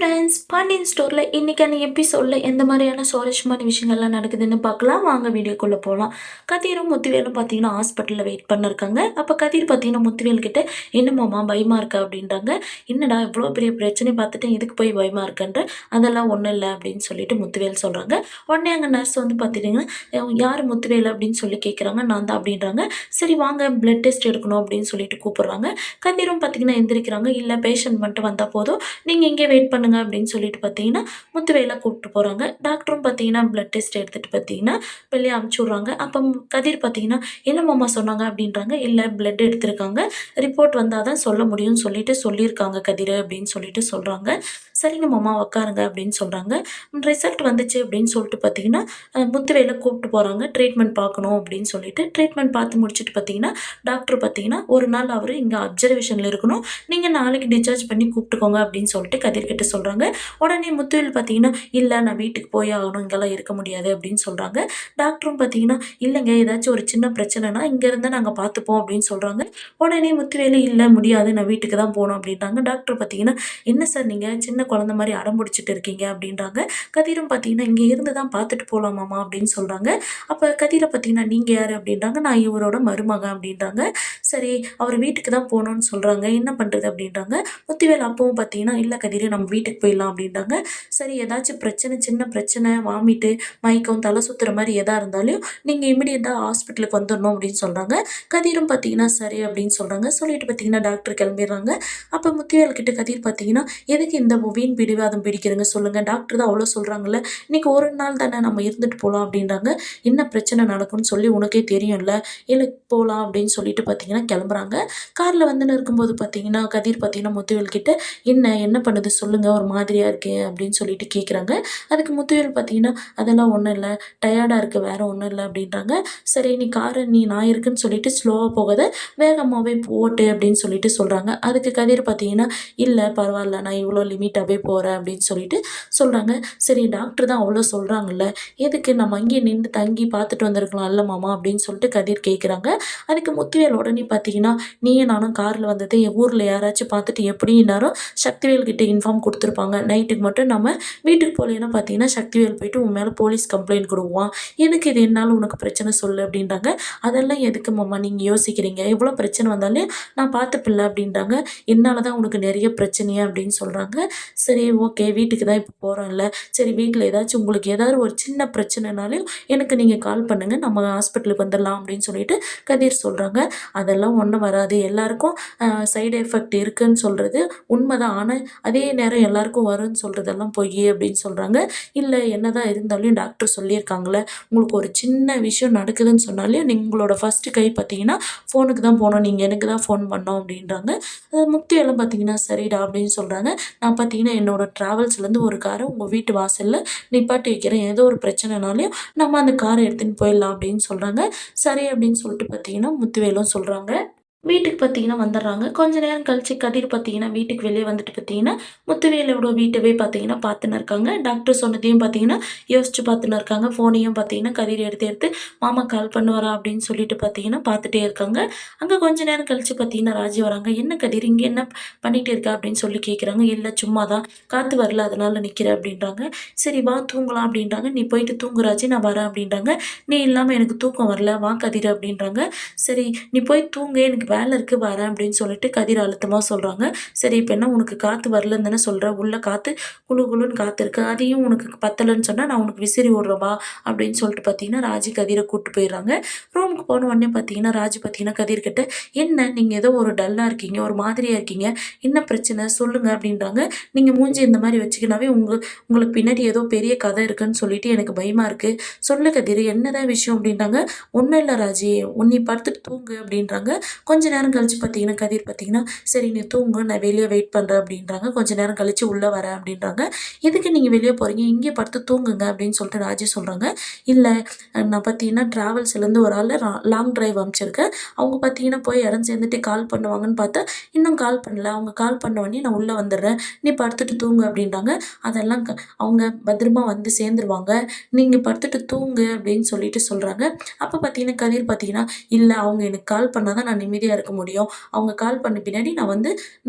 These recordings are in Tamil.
ஃப்ரெண்ட்ஸ், பாண்டியன் ஸ்டோரில் இன்றைக்கான எபிசோடில் எந்த மாதிரியான சுவாரஸ்யமான விஷயங்கள்லாம் நடக்குதுன்னு பார்க்கலாம். வாங்க வீடியோக்குள்ளே போகலாம். கதிரும் முத்துவேலும் பார்த்தீங்கன்னா ஹாஸ்பிட்டலில் வெயிட் பண்ணிருக்காங்க. அப்போ கதிர் பார்த்தீங்கன்னா முத்துவேல் கிட்ட என்னமாம்மா பயமாக இருக்கா அப்படின்றாங்க. என்னடா இவ்வளோ பெரிய பிரச்சனை பார்த்துட்டு இதுக்கு போய் பயமாக இருக்கன்ற, அதெல்லாம் ஒன்றும் இல்லை அப்படின்னு சொல்லிட்டு முத்துவேல் சொல்கிறாங்க. உடனே அங்கே நர்ஸ் வந்து பார்த்தீங்கன்னா யார் முத்துவேல் அப்படின்னு சொல்லி கேட்குறாங்க. நான் தான் அப்படின்றாங்க. சரி வாங்க பிளட் டெஸ்ட் எடுக்கணும் அப்படின்னு சொல்லிட்டு கூப்பிடுறாங்க. கதிரும் பார்த்தீங்கன்னா எந்திரிக்கிறாங்க. இல்லை பேஷண்ட் மட்டும் வந்தால் போதும், நீங்கள் இங்கே வெயிட் பண்ணுங்க அப்படின்னு சொல்லிட்டு பார்த்தீங்கன்னா முத்துவேலை கூப்பிட்டு போகிறாங்க. டாக்டரும் பார்த்தீங்கன்னா பிளட் டெஸ்ட் எடுத்துகிட்டு பார்த்தீங்கன்னா வெளியே அமுச்சு விட்றாங்க. அப்போ கதிர் பார்த்தீங்கன்னா என்னம்மாம்மா சொன்னாங்க அப்படின்றாங்க. இல்லை பிளட் எடுத்திருக்காங்க, ரிப்போர்ட் வந்தால் தான் சொல்ல முடியும்னு சொல்லிட்டு சொல்லியிருக்காங்க கதிர் அப்படின்னு சொல்லிட்டு சொல்கிறாங்க. சரிங்க மாமா உட்காருங்க அப்படின்னு சொல்கிறாங்க. ரிசல்ட் வந்துச்சு அப்படின்னு சொல்லிட்டு பார்த்தீங்கன்னா முத்துவேலை கூப்பிட்டு போகிறாங்க. ட்ரீட்மெண்ட் பார்க்கணும் அப்படின்னு சொல்லிட்டு ட்ரீட்மெண்ட் பார்த்து முடிச்சுட்டு பார்த்தீங்கன்னா டாக்டர் பார்த்தீங்கன்னா ஒரு நாள் அவர் இங்கே அப்சர்வேஷனில் இருக்கணும், நீங்கள் நாளைக்கு டிஸ்சார்ஜ் பண்ணி கூப்பிட்டுக்கோங்க அப்படின்னு சொல்லிட்டு கதிர்கிட்ட சொல்கிறாங்க. உடனே முத்துவேல் பார்த்தீங்கன்னா இல்லை நான் வீட்டுக்கு போய் ஆகணும், இங்கெல்லாம் இருக்க முடியாது அப்படின்னு சொல்கிறாங்க. டாக்டரும் பார்த்தீங்கன்னா இல்லைங்க ஏதாச்சும் ஒரு சின்ன பிரச்சனைனா இங்கேருந்து நாங்கள் பார்த்துப்போம் அப்படின்னு சொல்கிறாங்க. உடனே முத்துவேலு இல்லை முடியாது, நான் வீட்டுக்கு தான் போகணும் அப்படின்றாங்க. டாக்டர் பார்த்தீங்கன்னா என்ன சார் நீங்கள் சின்ன குழந்தை மாதிரி அடம் பிடிச்சிட்டு இருக்கீங்க அப்படின்றாங்க. கதிரும் பார்த்தீங்கன்னா இங்கே இருந்து தான் பார்த்துட்டு போகலாமாம்மா அப்படின்னு சொல்கிறாங்க. அப்போ கதிரை பார்த்தீங்கன்னா நீங்கள் யார் அப்படின்றாங்க. நான் இவரோட மருமகன் அப்படின்றாங்க. சரி அவர் வீட்டுக்கு தான் போகணும்னு சொல்கிறாங்க, என்ன பண்ணுறது அப்படின்றாங்க. முத்துவேல் அப்பவும் பார்த்தீங்கன்னா இல்லை கதிரே நம்ம வீட்டுக்கு போயிடலாம் அப்படின்றாங்க. சரி ஏதாச்சும் பிரச்சனை சின்ன பிரச்சனை வாமிட்டு மயக்கம் தலை சுற்றுற மாதிரி எதாக இருந்தாலும் நீங்கள் இமிடியேட்டாக ஹாஸ்பிட்டலுக்கு வந்துடணும் அப்படின்னு சொல்கிறாங்க. கதிரும் பார்த்தீங்கன்னா சரி அப்படின்னு சொல்கிறாங்க. சொல்லிட்டு பார்த்தீங்கன்னா டாக்டர் கிளம்பிடுறாங்க. அப்போ முத்துவேல் கிட்ட கதிர் பார்த்தீங்கன்னா எதுக்கு இந்த வீண் பிடிவாதம் பிடிக்கிறீங்க சொல்லுங்கள், டாக்டர் தான் அவ்வளோ சொல்கிறாங்கல்ல, இன்றைக்கி ஒரு நாள் தானே நம்ம இருந்துட்டு போகலாம் அப்படின்றாங்க. என்ன பிரச்சனை நடக்கும்னு சொல்லி உனக்கே தெரியும்ல, இல்லை போகலாம் அப்படின்னு சொல்லிட்டு பார்த்தீங்கன்னா கிளம்புறாங்க. காரில் வந்துன்னு இருக்கும்போது பார்த்தீங்கன்னா கதிர் பார்த்தீங்கன்னா முத்துவேல் கிட்ட என்ன பண்ணுது சொல்லுங்கள், ஒரு மாதிரியாக இருக்கே அப்படின்னு சொல்லிட்டு கேட்குறாங்க. அதுக்கு முத்துவேல் பார்த்தீங்கன்னா அதெல்லாம் ஒன்றும் இல்லை, டயர்டாக இருக்குது, வேறு ஒன்றும் இல்லை அப்படின்றாங்க. சரி நீ காரை நான் இருக்குன்னு சொல்லிட்டு ஸ்லோவாக போகாத, வேகமாகவே போட்டு அப்படின்னு சொல்லிட்டு சொல்கிறாங்க. அதுக்கு கதிர் பார்த்தீங்கன்னா இல்லை பரவாயில்ல, நான் இவ்வளோ லிமிட்டாகவே போகிறேன் அப்படின்னு சொல்லிட்டு சொல்கிறாங்க. சரி டாக்டர் தான் அவ்வளோ சொல்கிறாங்கல்ல, எதுக்கு நம்ம அங்கேயே நின்று தங்கி பார்த்துட்டு வந்திருக்கலாம் இல்லை மாமா அப்படின்னு சொல்லிட்டு கதிர் கேட்குறாங்க. அதுக்கு முத்துவேல் உடனே பார்த்தீங்கன்னா நீயும் நானும் காரில் வந்தது என் ஊரில் யாராச்சும் பார்த்துட்டு எப்படி நேரம் சக்திவேல் கிட்ட இன்ஃபார்ம் கொடுத்துருப்பாங்க, நைட்டுக்கு மட்டும் நம்ம வீட்டுக்கு போகலன்னா பார்த்தீங்கன்னா சக்திவேல் போயிட்டு உன் மேலே போலீஸ் கம்ப்ளைண்ட் கொடுக்குவான், எனக்கு இது என்னால் உனக்கு பிரச்சனை சொல்லு அப்படின்றாங்க. அதெல்லாம் எதுக்கு மாமா நீங்கள் யோசிக்கிறீங்க, எவ்வளோ பிரச்சனை வந்தாலும் நான் பார்த்துப்பில்ல அப்படின்றாங்க. என்னால் தான் உனக்கு நிறைய பிரச்சனையா அப்படின்னு சொல்கிறாங்க. சரி ஓகே வீட்டுக்கு தான் இப்போ போகிறோம்ல, சரி வீட்டில் ஏதாச்சும் உங்களுக்கு ஏதாவது ஒரு சின்ன பிரச்சனைனாலும் எனக்கு நீங்கள் கால் பண்ணுங்கள், நம்ம ஹாஸ்பிட்டலுக்கு வந்துடலாம் அப்படின்னு சொல்லிட்டு கதிர் சொல்கிறாங்க. அதெல்லாம் ஒன்றும் வராது, எல்லாருக்கும் சைடு எஃபெக்ட் இருக்குதுன்னு சொல்கிறது உண்மைதான், ஆனால் அதே நேரம் எல்லாருக்கும் வரும்னு சொல்கிறதெல்லாம் பொய் அப்படின்னு சொல்கிறாங்க. இல்லை என்னதான் இருந்தாலும் டாக்டர் சொல்லியிருக்காங்களே, உங்களுக்கு ஒரு சின்ன விஷயம் நடக்குதுன்னு சொன்னாலே உங்களோட ஃபஸ்ட்டு கை பார்த்தீங்கன்னா ஃபோனுக்கு தான் போகணும், நீங்கள் எனக்கு தான் ஃபோன் பண்ணோம் அப்படின்றாங்க. முக்தியெல்லாம் பார்த்தீங்கன்னா சரிடா அப்படின்னு சொல்கிறாங்க. நான் பார்த்தீங்கன்னா என்னோடய ட்ராவல்ஸ்லேருந்து ஒரு காரை உங்கள் வீட்டு வாசலில் நிப்பாட்டி வைக்கிறேன், ஏதோ ஒரு பிரச்சனைனாலையும் நம்ம அந்த காரை எடுத்துன்னு போயிடலாம் அப்படின்னு சொல்கிறாங்க. சரி அப்படின்னு சொல்லிட்டு பார்த்தீங்கன்னா முத்துவேலும் சொல்கிறாங்க. வீட்டுக்கு பார்த்தீங்கன்னா வந்துடுறாங்க. கொஞ்ச நேரம் கழிச்சு கதிர் பார்த்தீங்கன்னா வீட்டுக்கு வெளியே வந்துட்டு பார்த்தீங்கன்னா முத்துவேலோட வீட்டவே பார்த்தீங்கன்னா பார்த்துன்னு இருக்காங்க. டாக்டர் சொன்னதையும் பார்த்தீங்கன்னா யோசிச்சு பார்த்துன்னு இருக்காங்க. ஃபோனையும் பார்த்தீங்கன்னா கதிர் எடுத்து எடுத்து மாமா கால் பண்ணுவாரா அப்படின்னு சொல்லிட்டு பார்த்தீங்கன்னா பார்த்துட்டே இருக்காங்க. அங்கே கொஞ்ச நேரம் கழிச்சு பார்த்தீங்கன்னா ராஜி வராங்க. என்ன கதிர் இங்கே என்ன பண்ணிகிட்டு இருக்கா அப்படின்னு சொல்லி கேட்குறாங்க. இல்லை சும்மா தான், காற்று வரல அதனால் நிற்கிறேன் அப்படின்றாங்க. சரி வா தூங்கலாம் அப்படின்றாங்க. நீ போயிட்டு தூங்கு ராஜி, நான் வரேன் அப்படின்றாங்க. நீ இல்லாமல் எனக்கு தூக்கம் வரல, வா கதிர் அப்படின்றாங்க. சரி நீ போய் தூங்க, எனக்கு வேலை இருக்குது வரேன் அப்படின்னு சொல்லிட்டு கதிர் அழுத்தமாக சொல்கிறாங்க. சரி இப்போ என்ன உனக்கு காற்று வரலன்னு தானே சொல்கிறேன், உள்ள காற்று குழு குழுன்னு காற்று இருக்குது, அதையும் உனக்கு பத்தலைன்னு சொன்னால் நான் உனக்கு விசிறி விட்றவா அப்படின்னு சொல்லிட்டு பார்த்தீங்கன்னா ராஜி கதிரை கூப்பிட்டு போயிடுறாங்க. ரூமுக்கு போன உடனே பார்த்தீங்கன்னா ராஜி பார்த்தீங்கன்னா கதிர்கிட்ட என்ன நீங்கள் ஏதோ ஒரு டல்லாக இருக்கீங்க, ஒரு மாதிரியாக இருக்கீங்க, என்ன பிரச்சனை சொல்லுங்கள் அப்படின்றாங்க. நீங்கள் மூஞ்சி இந்த மாதிரி வச்சுக்கினாவே உங்களுக்கு பின்னாடி ஏதோ பெரிய கதை இருக்குன்னு சொல்லிட்டு எனக்கு பயமாக இருக்குது, சொல்லு கதிர் என்னதான் விஷயம் அப்படின்றாங்க. ஒன்றும் இல்லை ராஜி, உன்னை படுத்துட்டு தூங்கு அப்படின்றாங்க. கொஞ்ச நேரம் கழிச்சு பார்த்தீங்கன்னா கதிர் பார்த்தீங்கன்னா சரி நீ தூங்கு, நான் வெளியே வெயிட் பண்ணுறேன் அப்படின்றாங்க. கொஞ்ச நேரம் கழிச்சு உள்ளே வரேன் அப்படின்றாங்க. எதுக்கு நீங்கள் வெளியே போகிறீங்க, இங்கே படுத்து தூங்குங்க அப்படின்னு சொல்லிட்டு ராஜி சொல்கிறாங்க. இல்லை நான் பார்த்தீங்கன்னா ட்ராவல்ஸ்லேருந்து ஒரு ஆள் லாங் ட்ரைவ் அனுப்பிச்சிருக்கேன், அவங்க பார்த்தீங்கன்னா போய் இடம் சேர்ந்துட்டு கால் பண்ணுவாங்கன்னு பார்த்தா இன்னும் கால் பண்ணல, அவங்க கால் பண்ண உடனே நான் உள்ளே வந்துடுறேன், நீ படுத்துட்டு தூங்கு அப்படின்றாங்க. அதெல்லாம் அவங்க பத்திரமா வந்து சேர்ந்துருவாங்க, நீங்கள் படுத்துட்டு தூங்கு அப்படின்னு சொல்லிட்டு சொல்கிறாங்க. அப்போ பார்த்தீங்கன்னா கதிர் பார்த்தீங்கன்னா இல்லை அவங்க எனக்கு கால் பண்ணால் தான் நான் நிம்மதியாக நிம்மதியா இருக்க முடியும். அவங்க கால் பண்ண பின்னாடி நான் வந்து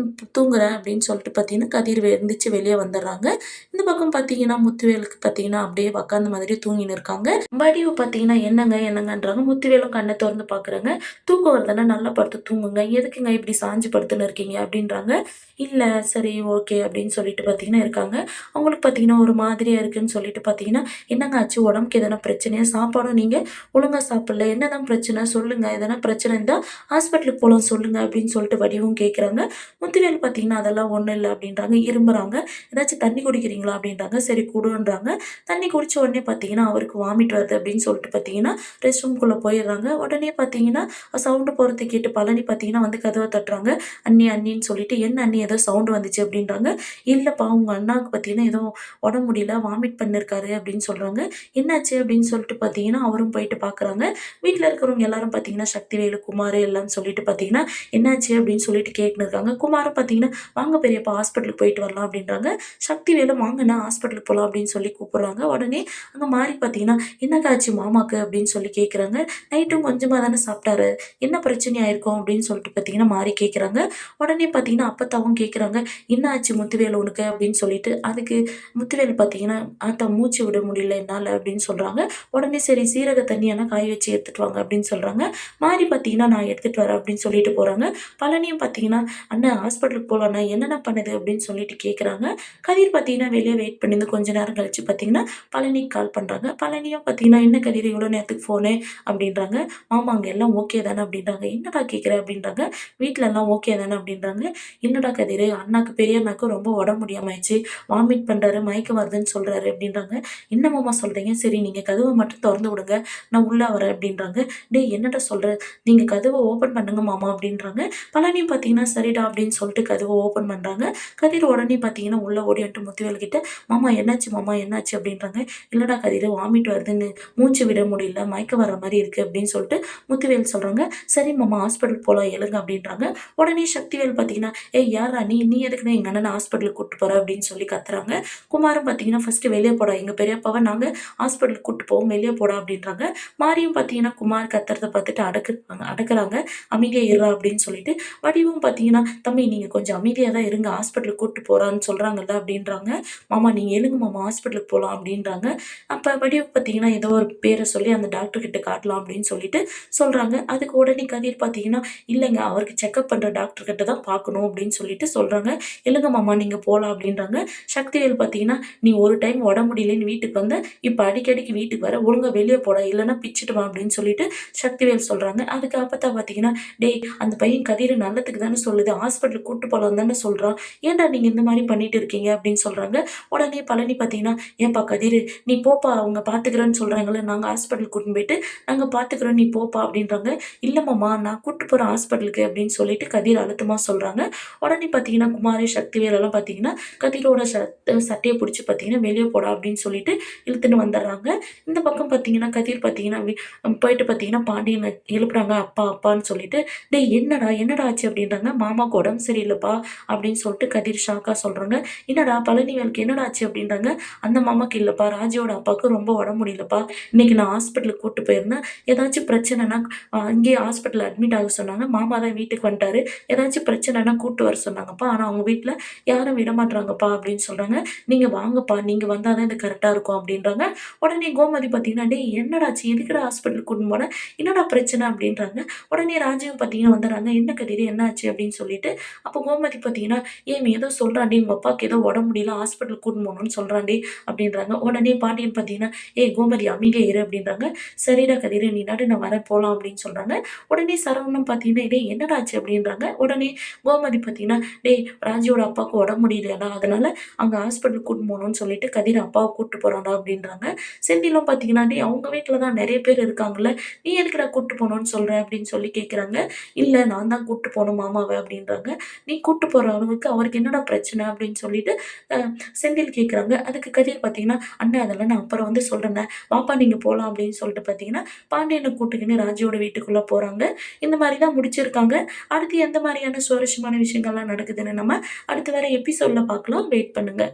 தூங்குறேன் அப்படின்னு சொல்லிட்டு பார்த்தீங்கன்னா, கதிர் எந்திரிச்சு வெளிய வந்துடுறாங்க. இந்த பக்கம் பார்த்தீங்கன்னா, முத்துவேலுக்கு பார்த்தீங்கன்னா, அப்படியே உக்காந்த மாதிரி தூங்கின்னு இருக்காங்க. வடிவு பார்த்தீங்கன்னா, "என்னங்க என்னங்கன்றாங்க." முத்துவேலும் கண்ண தொறந்து பார்க்குறாங்க. "தூக்கம் வருதுன்னா நல்லா படுத்து தூங்குங்க. எதுக்குங்க இப்படி சாஞ்சு படுத்துன்னு இருக்கீங்க?" அப்படின்றாங்க. "இல்ல, சரி ஓகே." அப்படின்னு சொல்லிட்டு பார்த்தீங்கன்னா இருக்காங்க. அவங்களுக்கு பார்த்தீங்கன்னா, ஒரு மாதிரியா இருக்குன்னு சொல்லிட்டு பார்த்தீங்கன்னா, "என்னங்க ஆச்சு? உடம்புக்கு எதனா பிரச்சனையா? சாப்பாடும் நீங்க ஒழுங்கா சாப்பிடல. என்னதான் பிரச்சனை? சொல்லுங்க. எதனா பிரச்சனை இருந்தா ஹாஸ்பிட்டலுக்கு போலாம் சொல்லுங்க." அப்படின்னு சொல்லிட்டு வடிவும் கேட்குறாங்க. முத்துவேல் பார்த்தீங்கன்னா, "அதெல்லாம் ஒண்ணும் இல்ல." அப்படின்றாங்க. இருமுறாங்க. "ஏதாச்சும் தண்ணி குடிக்கிறீங்களா?" அப்படின்றாங்க. சரி குடுன்றாங்க. தண்ணி குடிச்ச உடனே பார்த்தீங்கன்னா, அவருக்கு வாமிட் வருது அப்படின்னு சொல்லிட்டு பார்த்தீங்கன்னா, ரெஸ்ட் ரூம்குள்ள போயிடுறாங்க. உடனே பார்த்தீங்கன்னா, சவுண்ட் போறத கேட்டு பழனி பார்த்தீங்கன்னா வந்து கதவ தட்டுறாங்க. "அண்ணி, அண்ணின்னு" சொல்லிட்டு, "என்ன அண்ணி ஏதோ சவுண்ட் வந்துச்சு?" அப்படின்றாங்க. "இல்லப்பா, உங்க அண்ணாவுக்கு பார்த்தீங்கன்னா, ஏதோ உடம்பு முடியல, வாமிட் பண்ணியிருக்காரு." அப்படின்னு சொல்றாங்க. "என்னாச்சு?" அப்படின்னு சொல்லிட்டு பார்த்தீங்கன்னா, அவரும் போயிட்டு பார்க்குறாங்க. வீட்ல இருக்கிறவங்க எல்லாரும் பார்த்தீங்கன்னா, சக்திவேலு, குமாரு எல்லாம் சொல்லிட்டு பார்த்தீங்கன்னா, "என்னாச்சு?" அப்படின்னு சொல்லிட்டு கேட்டுன்னு இருக்காங்க. குமாரும் பார்த்தீங்கன்னா, "வாங்க பெரியப்பா ஹாஸ்பிட்டலுக்கு போயிட்டு வரலாம்." அப்படின்றாங்க. சக்திவேலும், "வாங்கண்ணா ஹாஸ்பிட்டலுக்கு போலாம்." அப்படின்னு சொல்லி கூப்பிடுறாங்க. உடனே அங்க மாறி பார்த்தீங்கன்னா, "என்னக்கா ஆச்சு மாமாக்கு?" அப்படின்னு சொல்லி கேட்குறாங்க. "நைட்டும் கொஞ்சமா தானே சாப்பிட்டாரு. என்ன பிரச்சனையா இருக்கும்?" அப்படின்னு சொல்லிட்டு பார்த்தீங்கன்னா, மாறி கேட்குறாங்க. உடனே பார்த்தீங்கன்னா, அப்பத்தாவும் கேட்குறாங்க, "என்ன ஆச்சு முத்துவேலு உனக்கு?" அப்படின்னு சொல்லிட்டு. அதுக்கு முத்துவேலு பார்த்தீங்கன்னா, "ஆத்தா மூச்சு விட முடியல என்னால." அப்படின்னு சொல்றாங்க. உடனே சரி சீரக தண்ணி வேணா காய வச்சு எடுத்துட்டு வாங்க அப்படின்னு சொல்றாங்க. மாறி பார்த்தீங்கன்னா, "நான் எடுத்துட்டு வரேன்." அப்படின்னு சொல்லிட்டு போறாங்க. பழனியும் பார்த்தீங்கன்னா, "அண்ணா ஹாஸ்பிட்டலுக்கு போலாண்ணா. என்னண்ணா பண்ணுது?" அப்படின்னு சொல்லிட்டு கேட்குறாங்க. கதிர் பார்த்தீங்கன்னா, வெளிய வெயிட் பண்ணிருந்து கொஞ்ச நேரம் கழிச்சு பார்த்தீங்கன்னா, பழனிக்கு கால் பண்றாங்க. பழனியும் பார்த்தீங்கன்னா, "என்ன கதிர் இவ்வளோ நேரத்துக்கு ஃபோனு?" அப்படின்றாங்க. "மாமா அங்க எல்லாம் ஓகே தானே?" அப்படின்றாங்க. "என்னடா கேட்குற?" அப்படின்றாங்க. "வீட்ல எல்லாம் ஓகே தானே?" அப்படின்றாங்க. "இல்லடா கதிரு, அண்ணாக்கு பெரிய அண்ணாக்கு ரொம்ப உடம்பு முடியாம ஆயிடுச்சு. வாமிட் பண்றாரு, மயக்கம் வருதுன்னு சொல்றாரு." அப்படின்றாங்க. "என்ன மாமா சொல்றீங்க? சரி நீங்க கதவ மட்டும் தொறந்து விடுங்க. நான் உள்ள வரேன்." அப்படின்றாங்க. "டேய் என்னடா சொல்ற? நீங்க கதவ ஓப்பன் பண்ணுங்க மாமா." அப்படின்றாங்க. பழனியும் பார்த்தீங்கன்னா, "சரிடா." அப்படின்னு சொல்லிட்டு கதவ ஓப்பன் பண்றாங்க. கதிர் உடனே பார்த்தீங்கன்னா, உள்ள ஓடி வந்துட்டு முத்துவேல் கிட்ட, "மாமா என்னாச்சு மாமா என்னாச்சு?" அப்படின்றாங்க. "இல்லடா கதிரு, வாமிட் வருதுன்னு மூச்சு விட முடியல. மயக்கம் வர மாரி இருக்கு." அப்படின்னு சொல்லிட்டு முத்துவேல் சொல்றாங்க. "சரி மாமா ஹாஸ்பிட்டலுக்கு போலாம் எழுங்க." அப்படின்றாங்க. உடனே சக்திவேல் பார்த்தீங்கன்னா, "ஏய் யார்றா நீ? நீ எதுக்குடா எங்க அண்ணன ஹாஸ்பிட்டலுக்கு கூட்டிட்டு போற?" அப்படின்னு சொல்லி கத்துறாங்க. குமாரும் பார்த்தீங்கன்னா, "ஃபர்ஸ்ட்டு வெளிய போடா. எங்க பெரியப்பாவ நாங்க ஹாஸ்பிட்டலுக்கு கூட்டிட்டு போவோம். வெளிய போடா." அப்படின்றாங்க. மாரியும் பார்த்தீங்கன்னா, குமார் கத்துறத பார்த்துட்டு அடக்குறாங்க. "அமைதியா இருடா." அப்படின்னு சொல்லிட்டு. வடிவும் பார்த்தீங்கன்னா, "தம்பி நீங்க கொஞ்சம் அமைதியா தான் இருங்க. ஹாஸ்பிட்டலுக்கு கூட்டிட்டு போறான்னு சொல்றாங்கல்ல." அப்படின்றாங்க. "மாமா நீங்க எழுங்க மாமா ஹாஸ்பிட்டலுக்கு போலாம்." அப்படின்றாங்க. அப்ப வடிவு பார்த்தீங்கன்னா, ஏதோ ஒரு பேர சொல்லி அந்த டாக்டர் கிட்ட காட்டலாம் அப்படின்னு சொல்லிட்டு சொல்றாங்க. அதுக்கு உடனே கதிர் பார்த்தீங்கன்னா, "இல்லைங்க அவருக்கு செக்கப் பண்ற டாக்டர் கிட்ட தான் பார்க்கணும்." அப்படின்னு சொல்லிட்டு சொல்றாங்க. "எழுங்க மாமா நீங்க போலாம்." அப்படின்றாங்க. சக்திவேல் பார்த்தீங்கன்னா, "நீ ஒரு டைம் உடம்பு முடியலன்னு வீட்டுக்கு வந்த, இப்ப அடிக்கடிக்கு வீட்டுக்கு வர. ஒழுங்கா வெளிய போடா, இல்லன்னா பிச்சுடுவேன்." அப்படின்னு சொல்லிட்டு சக்திவேல் சொல்றாங்க. அதுக்கு அப்பத்தா பார்த்தீங்கன்னா, "டேய் அந்த பையன் கதிரு நல்லதுக்கு தானே சொல்லுது. ஹாஸ்பிட்டலுக்கு கூட்டு போலான்னு தானே சொல்றான். ஏன்டா நீங்க இந்த மாரி பண்ணிட்டு இருக்கீங்க?" அப்படின்னு சொல்றாங்க. உடனே பழனி பார்த்தீங்கன்னா, "ஏன்பா கதிரு நீ போப்பா அவங்க பார்த்துக்கிறேன்னு சொல்றாங்கல்ல. நாங்க ஹாஸ்பிட்டலுக்கு கூட்டின்னு போயிட்டு நாங்க பார்த்துக்கிறோம். நீ போப்பா." அப்படின்றாங்க. "இல்ல மாமா நான் கூட்டு போறேன் ஹாஸ்பிட்டலுக்கு." அப்படின்னு சொல்லிட்டு கதிர் அழுத்தமா சொல்றாங்க. உடனே பார்த்தீங்கன்னா, குமாரு, சக்திவேல் எல்லாம் பார்த்தீங்கன்னா, கதிரோட சட்டைய புடிச்சு பார்த்தீங்கன்னா, "வெளிய போடா." அப்படின்னு சொல்லிட்டு இழுத்துன்னு வந்துர்றாங்க. இந்த பக்கம் பார்த்தீங்கன்னா, கதிர் பார்த்தீங்கன்னா, போயிட்டு பார்த்தீங்கன்னா, பாண்டியன எழுப்புறாங்க. "அப்பா அப்பான்னு" சொல்லிட்டு. "டேய் என்னடா என்னடா ஆச்சு?" அப்படின்றாங்க. "மாமாவுக்கு உடம்பு சரியில்லப்பா." அப்படின்னு சொல்லிட்டு கதிர் ஷாக்கா சொல்றாங்க. "என்னடா பழனிவேலுக்கு என்னடா ஆச்சு?" அப்படின்றாங்க. "அந்த மாமாக்கு இல்லப்பா, ராஜியோட அப்பாவுக்கு ரொம்ப உடம்பு முடியலப்பா. இன்னைக்கு நான் ஹாஸ்பிட்டலுக்கு கூட்டு போயிருந்தேன். ஏதாச்சும் பிரச்சனைனா அங்கேயே ஹாஸ்பிட்டல்ல அட்மிட் ஆக சொன்னாங்க. மாமா தான் வீட்டுக்கு வந்துட்டாரு. ஏதாச்சும் பிரச்சனைனா கூட்டு வர சொன்னாங்கப்பா. ஆனா அவங்க வீட்ல யாரும் விடமாட்றாங்கப்பா." அப்படின்னு சொல்றாங்க. "நீங்க வாங்கப்பா, நீங்க வந்தா தான் இது கரெக்ட்டா இருக்கும்." அப்படின்றாங்க. உடனே கோமதி பார்த்தீங்கன்னா, "டேய் என்னடா ஆச்சு? எதுக்குடா ஹாஸ்பிட்டலுக்கு கூட்டின்னு போன? என்னடா பிரச்சனை?" அப்படின்றாங்க. உடனே ராஜியும் பார்த்தீங்கன்னா வந்துடுறாங்க. "என்ன கதிரு என்ன ஆச்சு?" அப்படின்னு சொல்லிட்டு. அப்போ கோமதி பார்த்தீங்கன்னா, "ஏன் ஏதோ சொல்றான்டி உங்க அப்பாவுக்கு ஏதோ உடம்பு முடியல ஹாஸ்பிட்டலுக்கு கூட்டின்னு போணும்னு சொல்றான்டி." அப்படின்றாங்க. உடனே பாண்டியன் பார்த்தீங்கன்னா, "ஏய் கோமதி அமைதியா இரு." அப்படின்றாங்க. "சரிடா கதிரு நீ நடு நான் வரேன் போலாம்." அப்படின்னு சொல்றாங்க. உடனே சரவணன் பார்த்தீங்கன்னா, "டேய் என்னடா ஆச்சு?" அப்படின்றாங்க. உடனே கோமதி பார்த்தீங்கன்னா, "டேய் ராஜியோட அப்பாவுக்கு உடம்பு முடியலையாடா. அதனால அங்க ஹாஸ்பிட்டலுக்கு கூட்டின்னு போணும்னு சொல்லிட்டு கதிர் அப்பாவ கூட்டிட்டு போறான்டா." அப்படின்றாங்க. செந்திலும் பார்த்தீங்கன்னா, "டேய் அவங்க வீட்ல தான் நெறைய பேர் இருக்காங்கல்ல. நீ எதுக்குடா கூட்டு போணும்னு சொல்ற?" அப்படின்னு சொல்லி கேட்குறாங்க. "இல்ல நான் தான் கூட்டு போணும் மாமாவ." அப்படின்றாங்க. "நீ கூட்டு போற அளவுக்கு அவருக்கு என்னடா பிரச்சனை?" அப்படின்னு சொல்லிட்டு அ செந்தில் கேட்குறாங்க. அதுக்கு கதிர் பார்த்தீங்கன்னா, "அண்ணா அதெல்லாம் நான் அப்புறம் வந்து சொல்றேண்ணே. வாப்பா நீங்க போலாம்." அப்படின்னு சொல்லிட்டு பார்த்தீங்கன்னா, பாண்டியன கூட்டுக்கின்னு ராஜியோட வீட்டுக்குள்ள போறாங்க. இந்த மாரி தான் முடிச்சிருக்காங்க. அடுத்து எந்த மாரியான சுவாரஸ்யமான விஷயங்கள்லாம் நடக்குதுன்னு நம்ம அடுத்து வர எபிசோட்ல பார்க்கலாம். வெயிட் பண்ணுங்க.